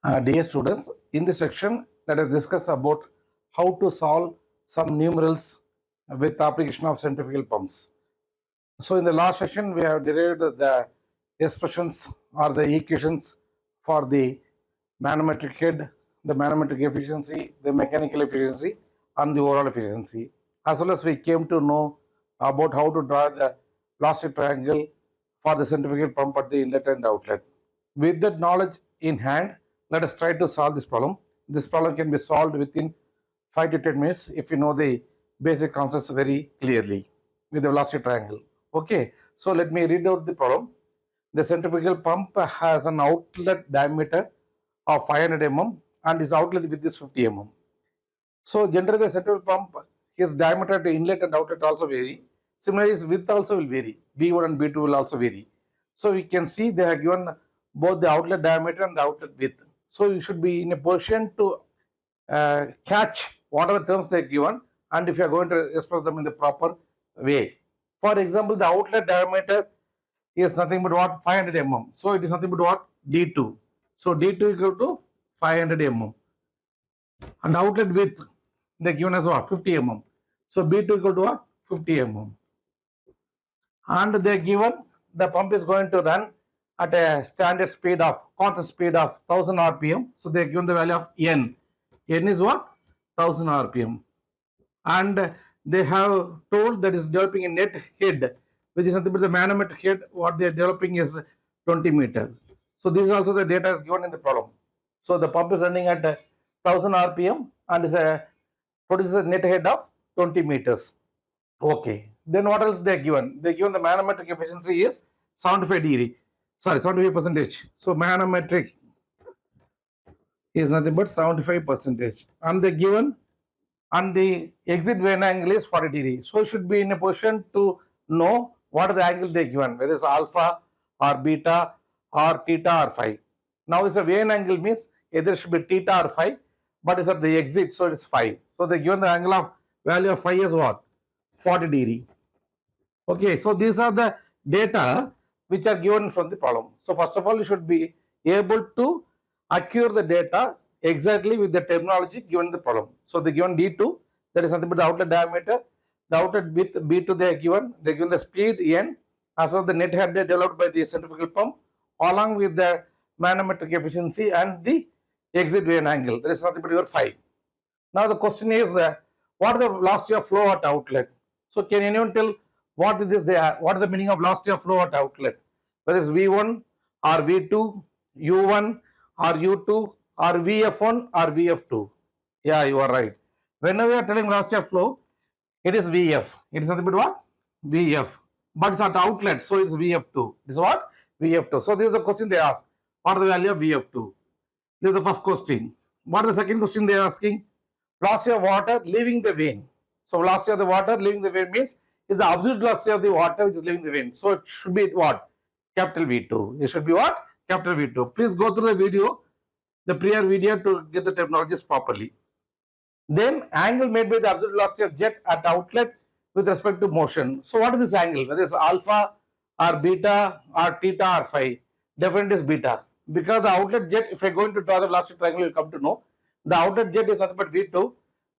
Dear students, in this section, let us discuss about how to solve some numerals with application of centrifugal pumps. So, in the last section, we have derived the expressions or the equations for the manometric head, the manometric efficiency, the mechanical efficiency, and the overall efficiency. As well as we came to know about how to draw the velocity triangle for the centrifugal pump at the inlet and outlet. With that knowledge in hand, let us try to solve this problem. This problem can be solved within 5 to 10 minutes if you know the basic concepts very clearly with the velocity triangle. Okay, so let me read out the problem. The centrifugal pump has an outlet diameter of 500 mm and its outlet width is 50 mm. So generally the centrifugal pump, its diameter to inlet and outlet also vary. Similarly, its width also will vary. B1 and B2 will also vary. So we can see they have given both the outlet diameter and the outlet width. So you should be in a position to catch what are the terms they are given and if you are going to express them in the proper way. For example, the outlet diameter is nothing but what? 500 mm. So it is nothing but what? D2. So D2 equal to 500 mm. And outlet width, they are given as what? 50 mm. So B2 equal to what? 50 mm. And they are given the pump is going to run at a standard speed of constant speed of 1000 rpm. So they are given the value of n. N is what? 1000 rpm. And they have told that is developing a net head, which is nothing but the manometric head. What they are developing is 20 meters. So this is also the data is given in the problem. So the pump is running at 1000 rpm and is produces a net head of 20 meters. Okay. Then what else they are given? They are given the manometric efficiency is 75 degree. Sorry, 75%. So manometric is nothing but 75%. And they given and the exit vane angle is 40 degree. So you should be in a position to know what are the angle they given, whether it's alpha or beta or theta or phi. Now it's a vane angle means either it should be theta or phi, but it's at the exit, so it's phi. So they given the angle of value of phi is what? 40 degree. Okay, so these are the data which are given from the problem. So first of all, you should be able to acquire the data exactly with the terminology given in the problem. So they given D2, that is nothing but the outlet diameter, the outlet width B2 they are given the speed n as well as the net head developed by the centrifugal pump along with the manometric efficiency and the exit vane angle, that is nothing but your phi. Now the question is what is the velocity of flow at outlet? So can anyone tell what is this there? What is the meaning of velocity of flow at outlet? Whether it's V1 or V2, U1 or U2 or VF1 or VF2. Yeah, you are right. Whenever you are telling velocity of flow, it is VF. It is nothing but what? VF. But it's at outlet, so it's VF2. This is what? VF2. So this is the question they ask. What is the value of VF2? This is the first question. What is the second question they are asking? Velocity of water leaving the vane. So velocity of the water leaving the vane means is the absolute velocity of the water which is leaving the vane. So it should be what? Capital V2. It should be what? Capital V2. Please go through the video, the prior video to get the terminologies properly. Then angle made by the absolute velocity of jet at outlet with respect to motion. So what is this angle? Whether it's alpha or beta or theta or phi? Definitely is beta. Because the outlet jet, if I are going to draw the velocity triangle, you will come to know the outlet jet is nothing but V2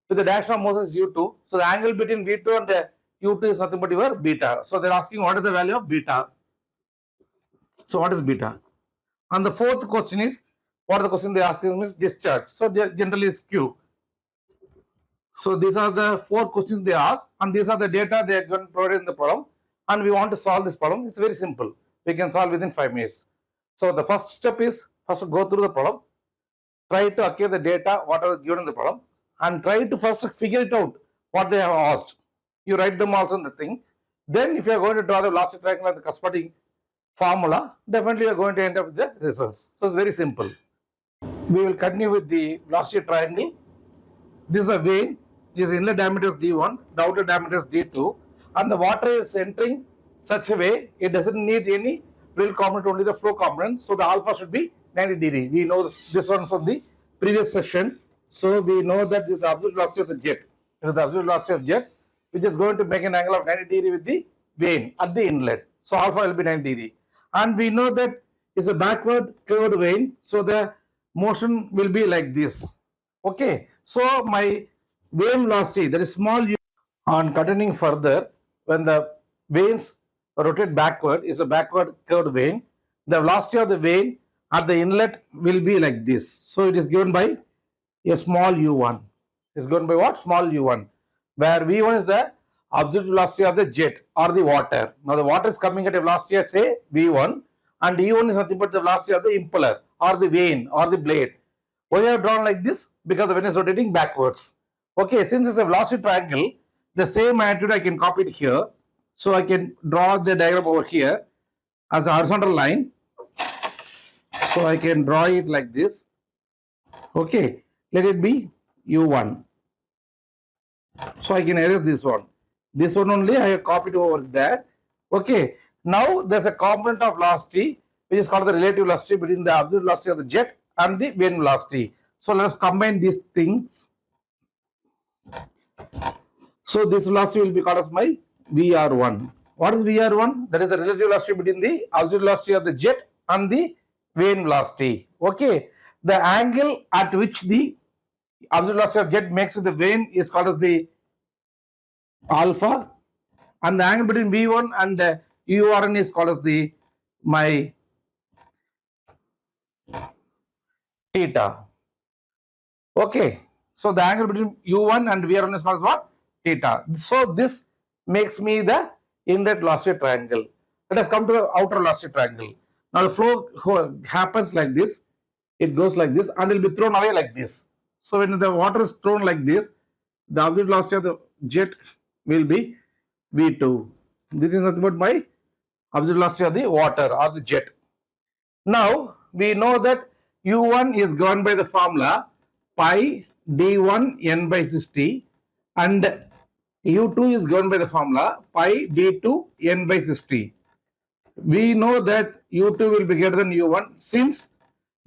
with the direction of motion is U2. So the angle between V2 and the U2 is nothing but your beta. So they are asking what is the value of beta. So what is beta? And the fourth question is, what are the question they are asking is discharge. So generally is Q. So these are the four questions they ask and these are the data they are going to provide in the problem and we want to solve this problem. It's very simple. We can solve within 5 minutes. So the first step is first go through the problem, try to acquire the data what are given in the problem and try to first figure it out what they have asked. You write them also in the thing. Then if you are going to draw the velocity triangle at the corresponding formula, definitely you are going to end up with the results. So it's very simple. We will continue with the velocity triangle. This is a vane. This inlet diameter is D1, the outer diameter is D2 and the water is entering such a way it doesn't need any real component, only the flow component. So the alpha should be 90 degree. We know this one from the previous session. So we know that this is the absolute velocity of the jet. It is the absolute velocity of jet which is going to make an angle of 90 degree with the vane at the inlet. So alpha will be 90 degree. And we know that it's a backward curved vane. So the motion will be like this. Okay, so my vane velocity, that is small u. On continuing further, when the vanes rotate backward, is a backward curved vane. The velocity of the vane at the inlet will be like this. So it is given by a small u1. Is given by what? Small u1, where v1 is the absolute velocity of the jet or the water. Now the water is coming at a velocity of say v1, and e1 is nothing but the velocity of the impeller or the vane or the blade. Why I have drawn like this? Because the vane is rotating backwards. Okay, since it's a velocity triangle, the same magnitude I can copy it here. So I can draw the diagram over here as a horizontal line. So I can draw it like this. Okay, let it be u1. So I can erase this one. This one only I have copied over there. Okay, now there's a component of velocity which is called the relative velocity between the absolute velocity of the jet and the vane velocity. So let us combine these things. So this velocity will be called as my VR1. What is VR1? That is the relative velocity between the absolute velocity of the jet and the vane velocity. Okay, the angle at which the absolute velocity of jet makes with the vane is called as the alpha, and the angle between V1 and URN is called as the my theta. Okay, so the angle between U1 and VRN is called as what? Theta. So this makes me the inlet velocity triangle. Let us come to the outer velocity triangle. Now the flow happens like this, it goes like this, and it will be thrown away like this. So when the water is thrown like this, the absolute velocity of the jet will be V2. This is nothing but my absolute velocity of the water or the jet. Now we know that U1 is given by the formula pi d1 n by 60, and U2 is given by the formula pi d2 n by 60. We know that U2 will be greater than U1 since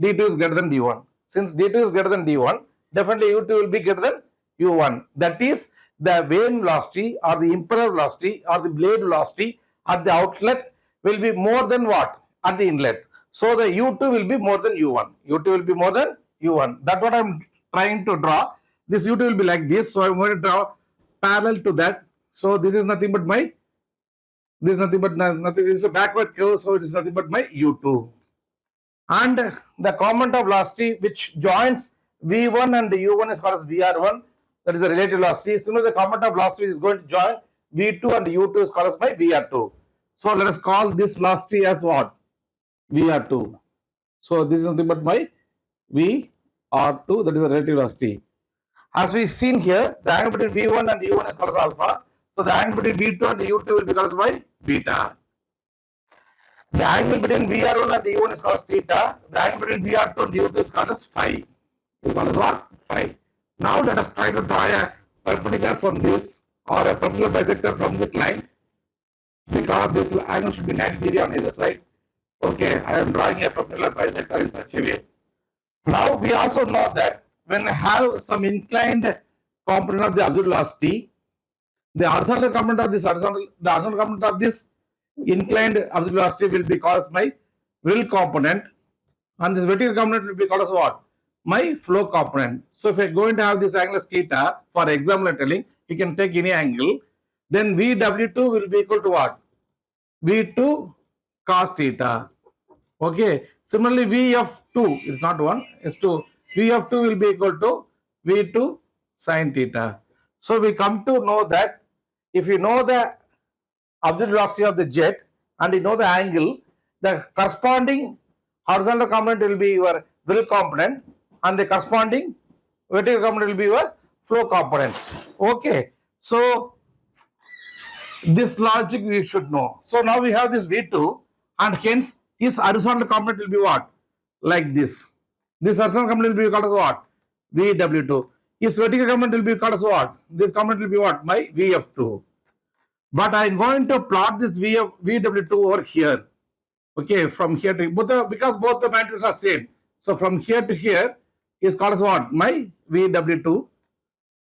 D2 is greater than D1. Since D2 is greater than D1, definitely U2 will be greater than U1. That is, the vane velocity or the impeller velocity or the blade velocity at the outlet will be more than what? At the inlet. So the U2 will be more than U1. U2 will be more than U1. That's what I'm trying to draw. This U2 will be like this. So I'm going to draw parallel to that. So this is nothing but my, this is nothing but nothing. This is a backward curve. So it is nothing but my U2. And the component of velocity which joins V1 and U1 is called as VR1. That is the relative velocity. Similarly, the component of velocity is going to join V2 and U2 is called as by VR2. So let us call this velocity as what? VR2. So this is nothing but my VR2, that is the relative velocity. As we seen here, the angle between V1 and U1 is called as alpha. So the angle between V2 and U2 will be called as by beta. The angle between VR1 and U1 is called as theta. The angle between VR2 and U2 is called as phi. Is called as what? Phi. Now let us try to draw a perpendicular from this or a perpendicular bisector from this line, because this angle should be 90 degrees on either side. Okay, I am drawing a perpendicular bisector in such a way. Now we also know that when I have some inclined component of the absolute velocity, the horizontal component of this component of this inclined absolute velocity will be called as my will component, and this vertical component will be called as what? My flow component. So if I am going to have this angle as theta, for example I'm telling, you can take any angle, then VW2 will be equal to what? V2 cos theta. Okay. Similarly, VF2 is not 1, it's 2. VF2 will be equal to V2 sin theta. So we come to know that if you know the absolute velocity of the jet and you know the angle, the corresponding horizontal component will be your will component and the corresponding vertical component will be your flow components. Okay. So this logic we should know. So now we have this V2 and hence his horizontal component will be what? Like this. This horizontal component will be called as what? VW2. His vertical component will be called as what? This component will be what? My VF2. But I am going to plot this VW2 over here. Okay, from here to because both the magnitudes are same. So from here to here is called as what? My VW2.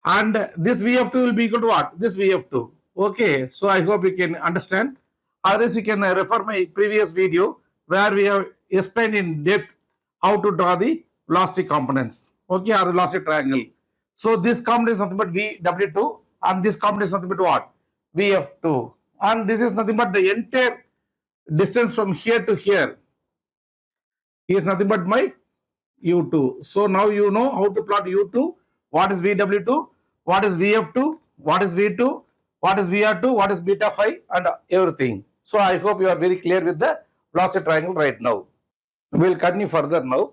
And this VF2 will be equal to what? This VF2. Okay, so I hope you can understand. Otherwise, you can refer my previous video where we have explained in depth how to draw the velocity components, okay, or velocity triangle. So this component is nothing but VW2 and this component is nothing but what? VF2. And this is nothing but the entire distance from here to here is nothing but my U2. So now you know how to plot U2, what is VW2, what is VF2, what is V2, what is VR2, what is beta phi and everything. So I hope you are very clear with the velocity triangle right now. We will continue further now.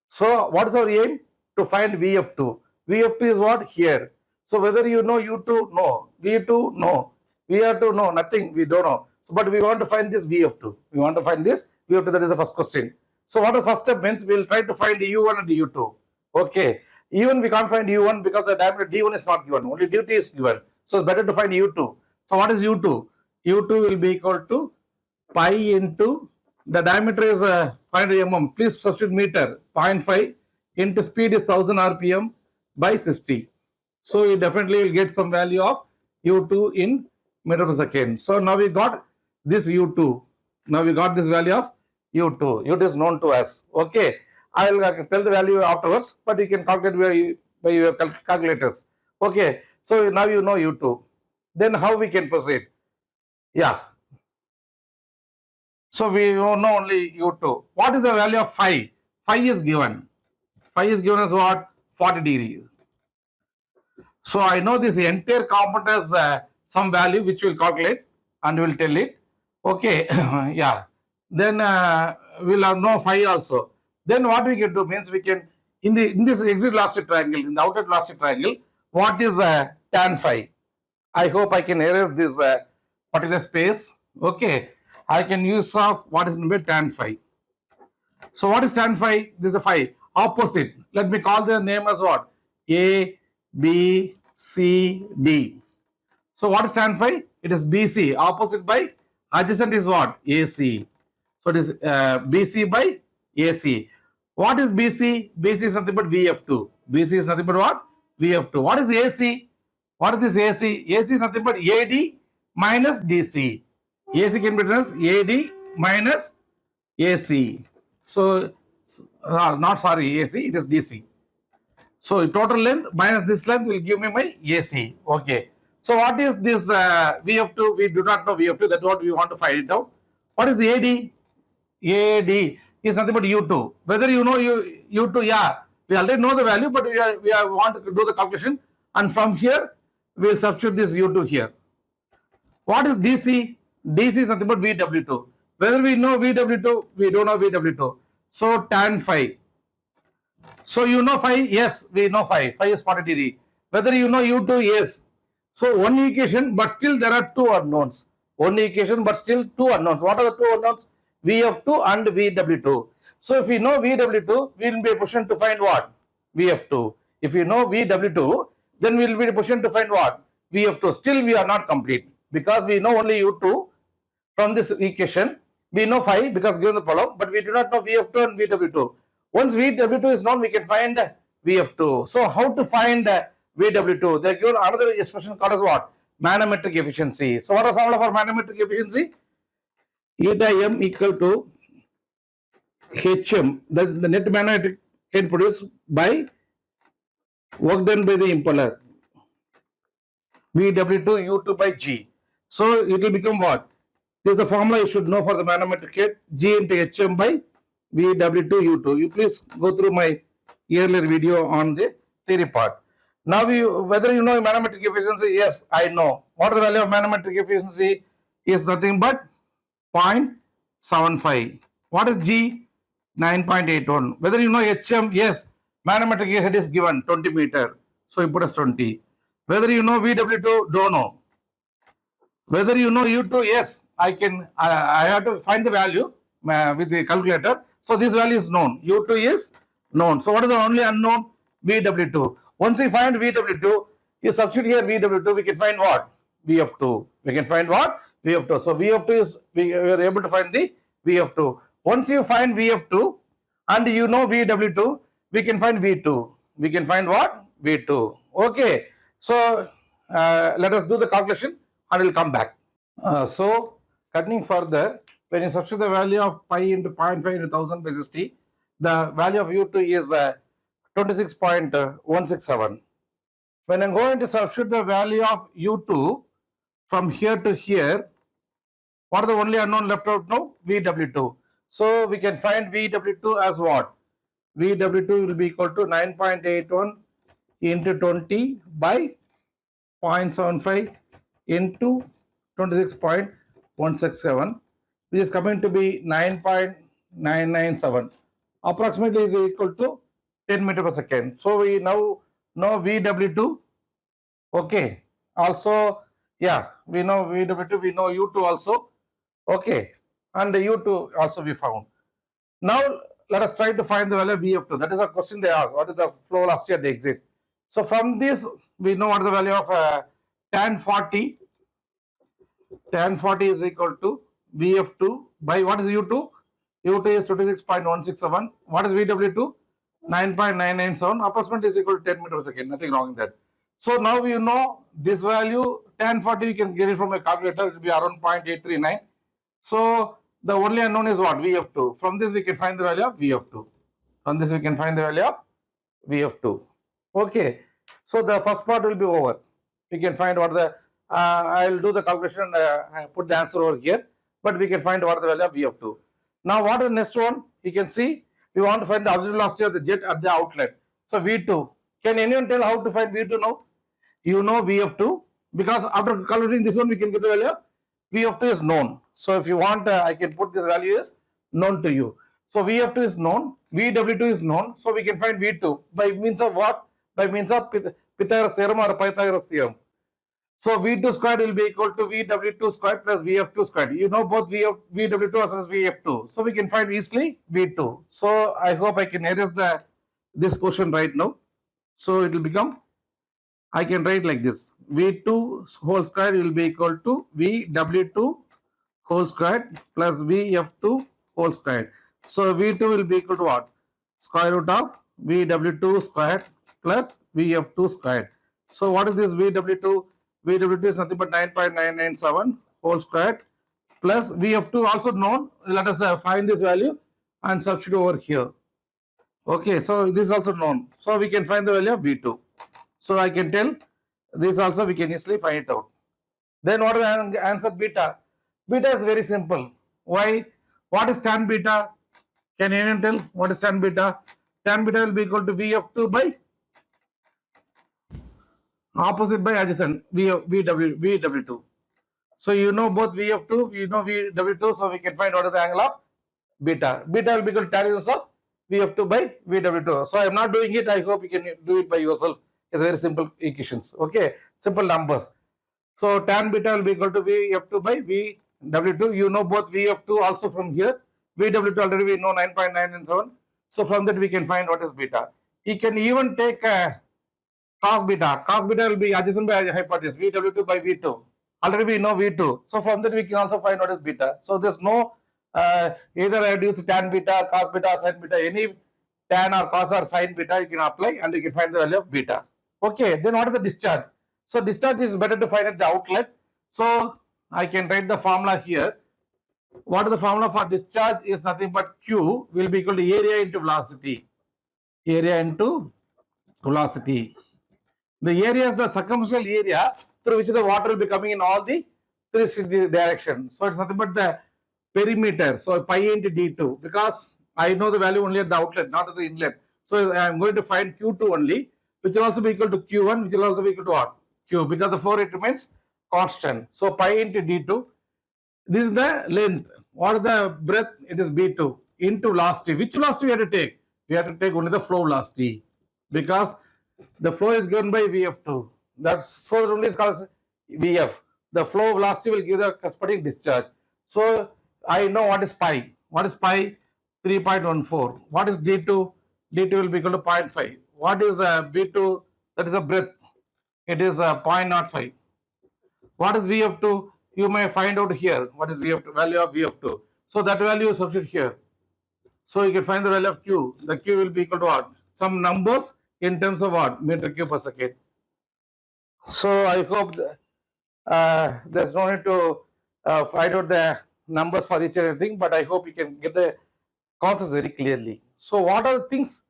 So what is our aim? To find VF2. VF2 is what? Here. So whether you know U2, no. V2, no. VR2, no. Nothing. We don't know. So, but we want to find this VF2. We want to find this VF2. That is the first question. So what the first step means? We will try to find U1 and U2. Okay. Even we can't find U1 because the diameter D1 is not given. Only D2 is given. So it's better to find U2. So what is U2? U2 will be equal to pi into the diameter is 500 mm. Please substitute meter 0.5 into speed is 1000 rpm by 60. So you definitely will get some value of U2 in meter per second. So now we got this U2. Now we got this value of U2. U2 is known to us. Okay. I will tell the value afterwards, but you can calculate by your calculators. Okay. So now you know U2. Then how we can proceed? Yeah. So we know only U2. What is the value of phi? Phi is given. Phi is given as what? 40 degrees. So I know this entire component has some value which we will calculate and we will tell it. Okay. Yeah. Then we will have no phi also. Then what we can do means we can in this exit velocity triangle, in the outer velocity triangle, what is tan phi? I hope I can erase this particular space. Okay. I can use of what is known as tan phi. So what is tan phi? This is a phi. Opposite. Let me call the name as what? A, B, C, D. So what is tan phi? It is BC. Opposite by adjacent is what? AC. So it is BC by AC. What is BC? BC is nothing but VF2. BC is nothing but what? VF2. What is AC? What is this AC? AC is nothing but AD minus DC. AC can be written as AD minus AC. So, not sorry, AC, it is DC. So, total length minus this length will give me my AC. Okay. So, what is this VF2? We do not know VF2. That's what we want to find it out. What is AD? AD is nothing but U2. Whether you know U2, yeah, we already know the value, but we want to do the calculation. And from here, we will substitute this U2 here. What is DC? DC is nothing but VW2. Whether we know VW2, we don't know VW2. So tan phi. So you know phi? Yes, we know phi. Phi is 40 degree. Whether you know U2, yes. So one equation, but still there are two unknowns. One equation, but still two unknowns. What are the two unknowns? VF2 and VW2. So if we know VW2, we will be in a position to find what? VF2. If we know VW2, then we will be in a position to find what? VF2. Still we are not complete because we know only U2 from this equation. We know phi because given the problem, but we do not know VF2 and VW2. Once VW2 is known, we can find VF2. So how to find VW2? They are given another expression called as what? Manometric efficiency. So what is the formula for manometric efficiency? Eta m equal to HM. That's the net manometric can produced by work done by the impeller. VW2 U2 by G. So it will become what? This is the formula you should know for the manometric head. G into HM by VW2 U2. You please go through my earlier video on the theory part. Now whether you know manometric efficiency, yes, I know. What is the value of manometric efficiency? Is nothing but 0.75. What is G? 9.81. Whether you know HM, yes, manometric head is given 20 meter. So you put as 20. Whether you know VW2, don't know. Whether you know U2, yes, I have to find the value with the calculator. So this value is known. U2 is known. So what is the only unknown? VW2. Once we find VW2, you substitute here VW2, we can find what? VF2. We can find what? VF2. So VF2 is, we are able to find the VF2. Once you find VF2 and you know VW2, we can find V2. We can find what? V2. Okay. So let us do the calculation and we'll come back. So continuing further, when you substitute the value of pi into 0.5 into 1000 by 60, the value of U2 is 26.167. When I'm going to substitute the value of U2 from here to here, what are the only unknown left out now? VW2. So we can find VW2 as what? VW2 will be equal to 9.81 into 20 by 0.75 into 26.167, which is coming to be 9.997. Approximately is equal to 10 meter per second. So we now know VW2. Okay. Also, yeah, we know VW2, we know U2 also. Okay. And the U2 also we found. Now let us try to find the value of VF2. That is a question they asked. What is the flow velocity at the exit? So from this, we know what is the value of tan 40. Tan 40 is equal to VF2 by what is U2? U2 is 26.167. What is VW2? 9.997. Approximately is equal to 10 meters per second. Nothing wrong in that. So now you know this value, tan 40, you can get it from a calculator. It will be around 0.839. So the only unknown is what? VF2. From this we can find the value of VF2. From this we can find the value of VF2. Okay. So the first part will be over. We can find what the I'll do the calculation and put the answer over here. But we can find what the value of VF2. Now what is the next one? You can see we want to find the absolute velocity of the jet at the outlet. So V2. Can anyone tell how to find V2 now? You know VF2 because after calculating this one we can get the value of VF2 is known. So if you want, I can put this value as known to you. So VF2 is known, VW2 is known. So we can find V2 by means of what? By means of Pythagoras theorem or Pythagoras theorem. So V2 squared will be equal to VW2 squared plus VF2 squared. You know both VW2 as well as VF2. So we can find easily V2. So I hope I can erase this portion right now. So it will become, I can write like this. V2 whole squared will be equal to VW2 whole squared plus VF2 whole squared. So V2 will be equal to what? Square root of VW2 squared plus VF2 squared. So what is this VW2? VW2 is nothing but 9.997 whole squared plus VF2 also known. Let us find this value and substitute over here. Okay, so this is also known. So we can find the value of V2. So I can tell this also we can easily find it out. Then what is the answer beta? Beta is very simple. Why? What is tan beta? Can anyone tell what is tan beta? Tan beta will be equal to VF2 by opposite by adjacent VW2. So you know both VF2, you know VW2, so we can find what is the angle of beta. Beta will be equal to tan inverse of VF2 by VW2. So I am not doing it. I hope you can do it by yourself. It's very simple equations. Okay, simple numbers. So tan beta will be equal to VF2 by VW2. You know both VF2 also from here. VW2 already we know 9.997. So from that we can find what is beta. You can even take cos beta. Cos beta will be adjacent by hypotenuse. VW2 by V2. Already we know V2. So from that we can also find what is beta. So there's no either I use tan beta, cos beta, sin beta. Any tan or cos or sin beta you can apply and you can find the value of beta. Okay. Then what is the discharge? So discharge is better to find at the outlet. So I can write the formula here. What is the formula for discharge? Is nothing but Q will be equal to area into velocity. Area into velocity. The area is the circumferential area through which the water will be coming in all the 360 directions. So it's nothing but the perimeter. So pi into d2 because I know the value only at the outlet, not at the inlet. So I am going to find Q2 only, which will also be equal to Q1, which will also be equal to what? Q, because the flow rate remains constant. So pi into d2. This is the length. What is the breadth? It is b2 into velocity. Which velocity we have to take? We have to take only the flow velocity because the flow is given by VF2. That's so only is called VF. The flow velocity will give the corresponding discharge. So I know what is pi. What is pi? 3.14. What is d2? D2 will be equal to 0.5. What is b2? That is a breadth. It is 0.05. What is VF2? You may find out here. What is VF2? Value of VF2. So that value is substitute here. So you can find the value of Q. The Q will be equal to what? Some numbers in terms of what? Meter cube per second. So I hope there's no need to find out the numbers for each and everything, but I hope you can get the concepts very clearly. So what are the things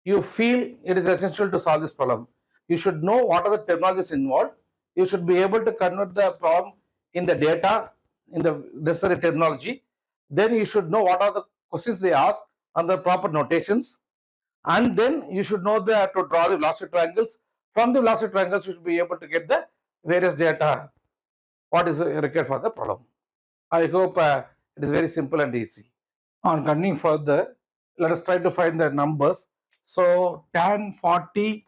you feel it is essential to solve this problem? You should know what are the terminologies involved. You should be able to convert the problem in the data, in the necessary terminology. Then you should know what are the questions they ask and the proper notations. And then you should know to draw the velocity triangles. From the velocity triangles, you should be able to get the various data, what is required for the problem. I hope it is very simple and easy. On continuing further, let us try to find the numbers. So tan 40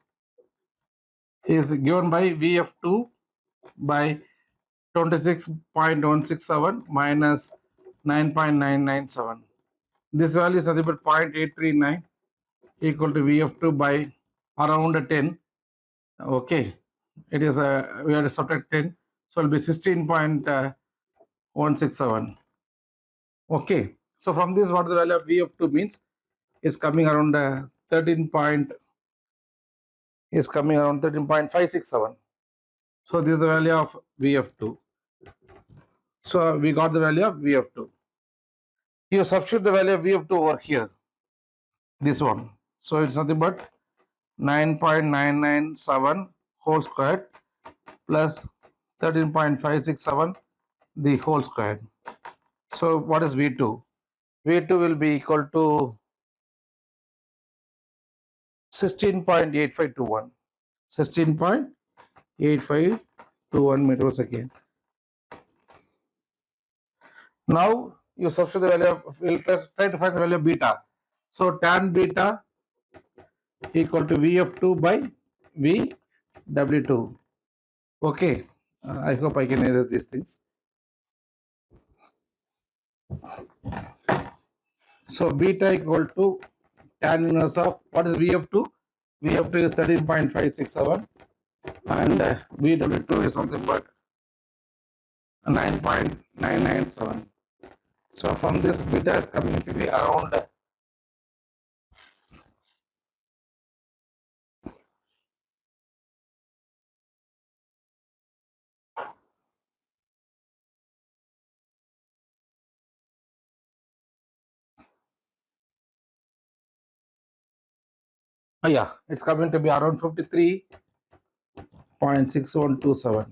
is given by VF2 by 26.167 minus 9.997. This value is nothing but 0.839 equal to VF2 by around 10. Okay, it is we have to subtract 10, so it will be 16.167. Okay, so from this, what the value of VF2 means is coming around 13.567. So this is the value of VF2. So we got the value of VF2. You substitute the value of VF2 over here, this one. So it's nothing but 9.997 whole squared plus 13.567 the whole squared. So what is V2? V2 will be equal to 16.8521. 16.8521 meter per second. Now you substitute the value of, we'll try to find the value of beta. So tan beta equal to VF2 by VW2. Okay, I hope I can erase these things. So beta equal to tan inverse of, what is VF2? VF2 is 13.567 and VW2 is something but 9.997. So from this, beta is coming to be around yeah, it's coming to be around 53.6127.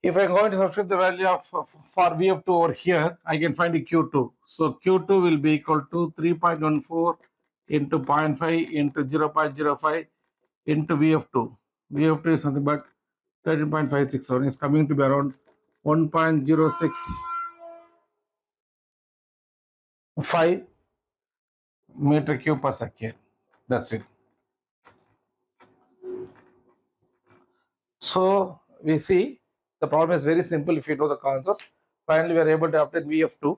If I'm going to substitute the value of for VF2 over here, I can find the Q2. So Q2 will be equal to 3.14 into 0.5 into 0.05 into VF2. VF2 is something but 13.567 is coming to be around 1.065 meter cube per second. That's it. So we see the problem is very simple if you know the concepts. Finally, we are able to obtain VF2.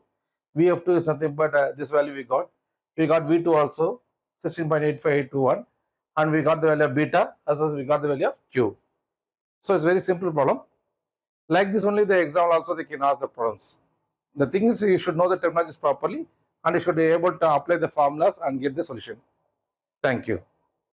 VF2 is nothing but this value we got. We got V2 also 16.8521 and we got the value of beta as well as we got the value of Q. So it's very simple problem. Like this only the exam also they can ask the problems. The thing is you should know the terminologies properly and you should be able to apply the formulas and get the solution. Thank you.